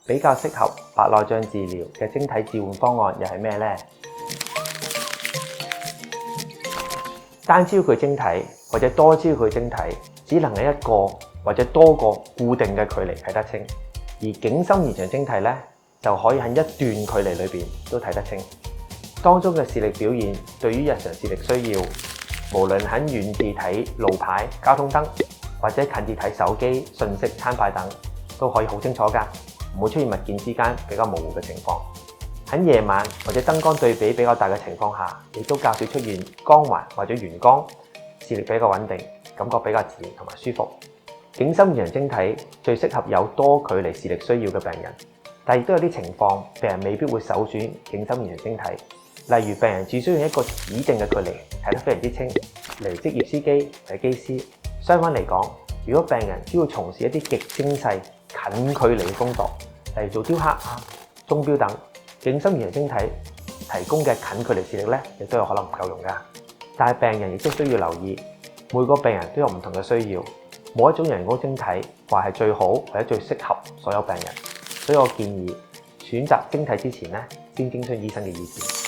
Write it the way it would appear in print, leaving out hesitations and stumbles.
比較適合白內障治療嘅晶體置換方案又係咩呢？單焦距晶體或者多焦距晶體只能喺一個或者多個固定嘅距離睇得清，而景深延長晶體咧就可以喺一段距離裏邊都睇得清。當中嘅視力表現對於日常視力需要，無論喺遠至睇路牌、交通燈，或者近至睇手機、信息、餐牌等，都可以好清楚㗎，唔會出現物件之間比較模糊嘅情況。喺夜晚或者燈光對比比較大嘅情況下，亦都較少出現光環或者圓光，視力比較穩定，感覺比較自然同埋舒服。景深延長晶體最適合有多距離視力需要嘅病人，但亦都有啲情況，病人未必會首選景深延長晶體。例如病人只需要一個指定嘅距離睇得非常之清，例如職業司機或者機師。相反嚟講，如果病人需要從事一啲極精細近距離嘅工作，例如做雕刻、鐘錶等，景深延長晶體提供嘅近距離視力咧，亦都有可能唔夠用㗎。但係病人亦都需要留意，每個病人都有唔同嘅需要，冇一種人工晶體話係最好或者最適合所有病人，所以我建議選擇晶體之前咧，先徵詢醫生嘅意見。